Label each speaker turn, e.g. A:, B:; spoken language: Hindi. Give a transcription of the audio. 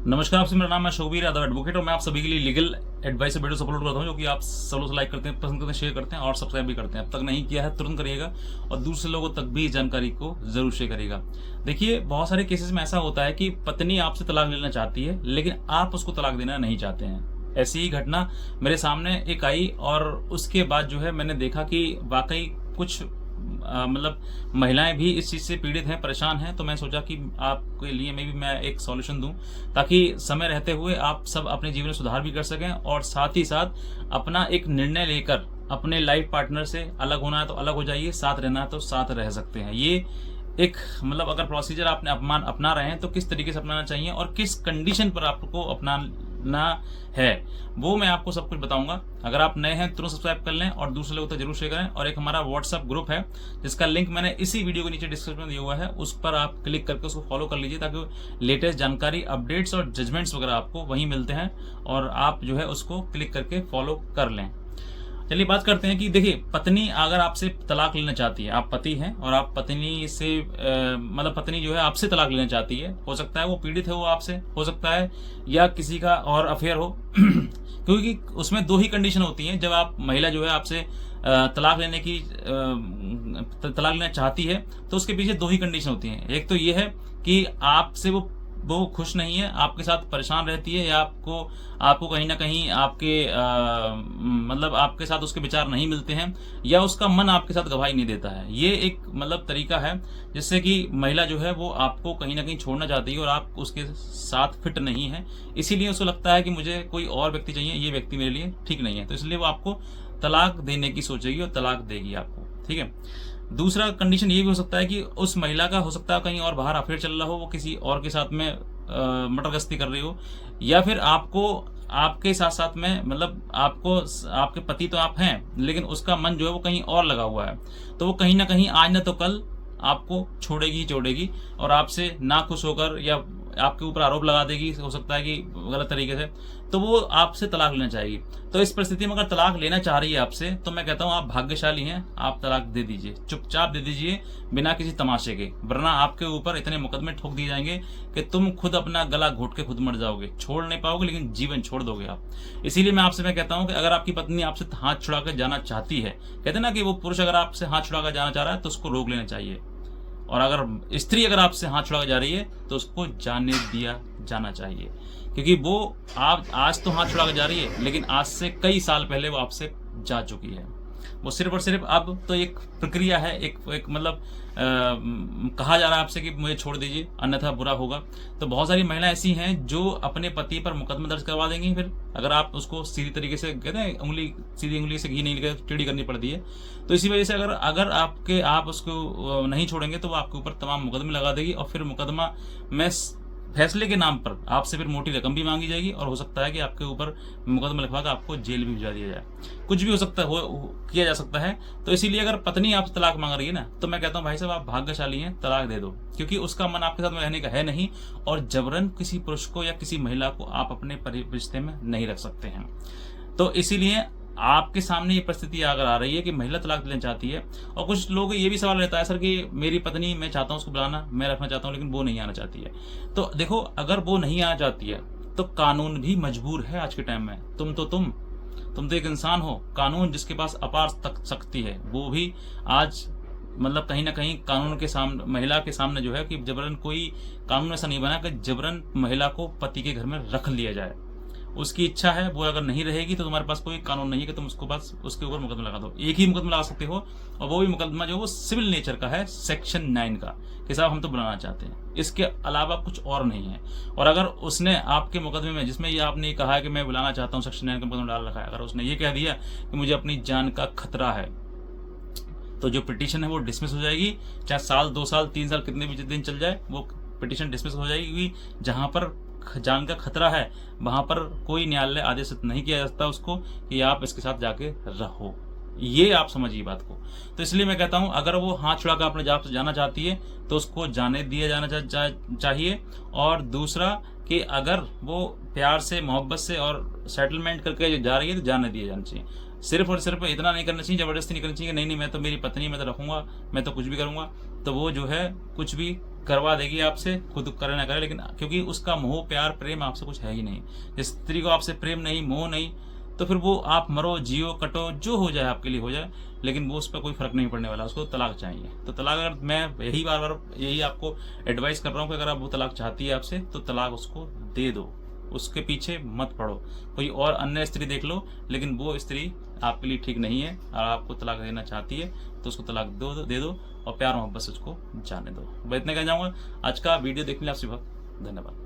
A: नमस्कार, आपसे मेरा नाम है शोभीर यादव एडवोकेट और मैं आप सभी के लिए लीगल एडवाइस से वीडियो अपलोड करता हूं जो कि आप सब लोग लाइक करते हैं, पसंद करते हैं, शेयर करते हैं और सब्सक्राइब भी करते हैं। अब तक नहीं किया है तुरंत करिएगा और दूसरे लोगों तक भी इस जानकारी को जरूर शेयर करिएगा। देखिए, बहुत सारे केसेस में ऐसा होता है कि पत्नी आपसे तलाक लेना चाहती है लेकिन आप उसको तलाक देना नहीं चाहते हैं। ऐसी ही घटना मेरे सामने एक आई और उसके बाद जो है मैंने देखा कि वाकई कुछ मतलब महिलाएं भी इस चीज़ से पीड़ित हैं, परेशान हैं। तो मैं सोचा कि आपके लिए मैं एक सॉल्यूशन दूं ताकि समय रहते हुए आप सब अपने जीवन में सुधार भी कर सकें और साथ ही साथ अपना एक निर्णय लेकर अपने लाइफ पार्टनर से अलग होना है तो अलग हो जाइए, साथ रहना है तो साथ रह सकते हैं। ये एक मतलब अगर प्रोसीजर आपने अपना रहे हैं तो किस तरीके से अपनाना चाहिए और किस कंडीशन पर आपको अपनाना है वो मैं आपको सब कुछ बताऊंगा। अगर आप नए हैं तुरंत सब्सक्राइब कर लें और दूसरे लोगों तक जरूर शेयर करें। और एक हमारा व्हाट्सएप ग्रुप है जिसका लिंक मैंने इसी वीडियो के नीचे डिस्क्रिप्शन में दिया हुआ है, उस पर आप क्लिक करके उसको फॉलो कर लीजिए ताकि लेटेस्ट जानकारी, अपडेट्स और जजमेंट्स वगैरह आपको वहीं मिलते हैं और आप जो है उसको क्लिक करके फॉलो कर लें। चलिए बात करते हैं कि देखिए, पत्नी अगर आपसे तलाक लेना चाहती है, आप पति हैं और आप पत्नी से मतलब पत्नी जो है आपसे तलाक लेना चाहती है, हो सकता है वो पीड़ित है, वो आपसे हो सकता है या किसी का और अफेयर हो क्योंकि उसमें दो ही कंडीशन होती हैं। जब आप महिला जो है आपसे तलाक लेना चाहती है तो उसके पीछे दो ही कंडीशन होती हैं। एक तो ये है कि आपसे वो खुश नहीं है, आपके साथ परेशान रहती है या आपको कहीं ना कहीं मतलब आपके साथ उसके विचार नहीं मिलते हैं या उसका मन आपके साथ गवाही नहीं देता है। ये एक मतलब तरीका है जिससे कि महिला जो है वो आपको कहीं ना कहीं छोड़ना चाहती है और आप उसके साथ फिट नहीं है, इसीलिए उसको लगता है कि मुझे कोई और व्यक्ति चाहिए, ये व्यक्ति मेरे लिए ठीक नहीं है, तो इसलिए वो आपको तलाक देने की सोचेगी और तलाक देगी आपको। ठीक है। दूसरा कंडीशन ये भी हो सकता है कि उस महिला का हो सकता है कहीं और बाहर अफेयर चल रहा हो, वो किसी और के साथ में मटरगस्ती कर रही हो, या फिर आपके साथ साथ में मतलब आपके पति तो आप हैं लेकिन उसका मन जो है वो कहीं और लगा हुआ है, तो वो कहीं ना कहीं आज ना तो कल आपको छोड़ेगी ही छोड़ेगी और आपसे ना खुश होकर या आपके ऊपर आरोप लगा देगी, हो सकता है कि गलत तरीके से, तो वो आपसे तलाक लेना चाहेगी। तो इस परिस्थिति में अगर तलाक लेना चाह रही है आपसे तो मैं कहता हूँ आप भाग्यशाली हैं, आप तलाक दे दीजिए, चुपचाप दे दीजिए बिना किसी तमाशे के, वरना आपके ऊपर इतने मुकदमे ठोक दिए जाएंगे कि तुम खुद अपना गला घोट के खुद मर जाओगे, छोड़ नहीं पाओगे लेकिन जीवन छोड़ दोगे आप। इसीलिए मैं कहता हूँ कि अगर आपकी पत्नी आपसे हाथ छुड़ा कर जाना चाहती है, कहते हैं ना कि वो पुरुष अगर आपसे हाथ छुड़ा कर जाना चाह रहा है तो उसको रोक लेना चाहिए, और अगर स्त्री अगर आपसे हाथ छुड़ा जा रही है तो उसको जाने दिया जाना चाहिए, क्योंकि वो आप आज तो हाथ छुड़ा जा रही है लेकिन आज से कई साल पहले वो आपसे जा चुकी है। वो सिर्फ और सिर्फ अब तो एक प्रक्रिया है, एक मतलब कहा जा रहा है आपसे कि मुझे छोड़ दीजिए अन्यथा बुरा होगा। तो बहुत सारी महिलाएं ऐसी हैं जो अपने पति पर मुकदमा दर्ज करवा देंगी, फिर अगर आप उसको सीधी तरीके से कहते हैं सीधी उंगली से घी नहीं निकल टेढ़ी करनी पड़ती है। तो इसी वजह से अगर आप उसको नहीं छोड़ेंगे तो वो आपके ऊपर तमाम मुकदमे लगा देगी और फिर मुकदमा में फैसले के नाम पर आपसे फिर मोटी रकम भी मांगी जाएगी और हो सकता है कि आपके ऊपर मुकदमा लिखवा कर आपको जेल भी भिजवा दिया जाए, कुछ भी हो सकता है, किया जा सकता है। तो इसीलिए अगर पत्नी आपसे तलाक मांग रही है ना तो मैं कहता हूँ भाई साहब आप भाग्यशाली हैं, तलाक दे दो, क्योंकि उसका मन आपके साथ में रहने का है नहीं और जबरन किसी पुरुष को या किसी महिला को आप अपने रिश्ते में नहीं रख सकते हैं। तो इसीलिए आपके सामने ये परिस्थिति अगर आ रही है कि महिला तलाक लेना चाहती है, और कुछ लोग ये भी सवाल रहता है सर कि मेरी पत्नी, मैं चाहता हूँ उसको बुलाना, मैं रखना चाहता हूँ लेकिन वो नहीं आना चाहती है। तो देखो, अगर वो नहीं आना चाहती है तो कानून भी मजबूर है आज के टाइम में। तुम तो एक इंसान हो, कानून जिसके पास अपार तक शक्ति है वो भी आज मतलब कहीं ना कहीं कानून के सामने, महिला के सामने जो है कि जबरन कोई कानून ऐसा नहीं बना कि जबरन महिला को पति के घर में रख लिया जाए। उसकी इच्छा है, वो अगर नहीं रहेगी तो तुम्हारे पास कोई कानून नहीं है कि तुम उसको बस उसके ऊपर मुकदमा लगा दो। एक ही मुकदमा लगा सकते हो और वो भी मुकदमा जो वो सिविल नेचर का है, सेक्शन 9 का, कि साहब हम तो बुलाना चाहते हैं, इसके अलावा कुछ और नहीं है। और अगर उसने आपके मुकदमे में, जिसमें ये आपने कहा है कि मैं बुलाना चाहता हूँ, सेक्शन 9 का मुकदमा डाल रखा है, अगर उसने ये कह दिया कि मुझे अपनी जान का खतरा है, तो जो पिटीशन है वो डिसमिस हो जाएगी, चाहे साल 2 साल 3 साल कितने भी दिन चल जाए, वो पिटीशन डिसमिस हो जाएगी। जहां पर जान का खतरा है वहां पर कोई न्यायालय आदेश नहीं किया जा सकता उसको कि आप इसके साथ जाके रहो। ये आप समझिए बात को। तो इसलिए मैं कहता हूं अगर वो हाथ छुड़ा कर अपने जाना चाहती है तो उसको जाने दिया जाना चाहिए। और दूसरा कि अगर वो प्यार से, मोहब्बत से और सेटलमेंट करके जा रही है तो जाने दिया जाना चाहिए। सिर्फ और सिर्फ इतना नहीं करना चाहिए, जबरदस्ती नहीं करनी चाहिए कि नहीं मैं तो मेरी पत्नी, मैं तो रखूंगा, मैं तो कुछ भी करूंगा, तो वो जो है कुछ भी करवा देगी आपसे, खुद करे ना करे, लेकिन क्योंकि उसका मोह प्यार प्रेम आपसे कुछ है ही नहीं। जिस स्त्री को आपसे प्रेम नहीं, मोह नहीं, तो फिर वो आप मरो जियो कटो जो हो जाए आपके लिए हो जाए, लेकिन वो उस पर कोई फर्क नहीं पड़ने वाला, उसको तलाक चाहिए। तो तलाक, अगर मैं यही बार बार यही आपको एडवाइस कर रहा हूँ कि अगर आप वो तलाक चाहती है आपसे, तो तलाक उसको दे दो, उसके पीछे मत पड़ो, कोई और अन्य स्त्री देख लो, लेकिन वो स्त्री आपके लिए ठीक नहीं है और आपको तलाक देना चाहती है तो उसको तलाक दे दो और प्यार मोहब्बत से उसको जाने दो। मैं इतने कह जाऊँगा। आज का वीडियो देखने के लिए आपसे बहुत धन्यवाद।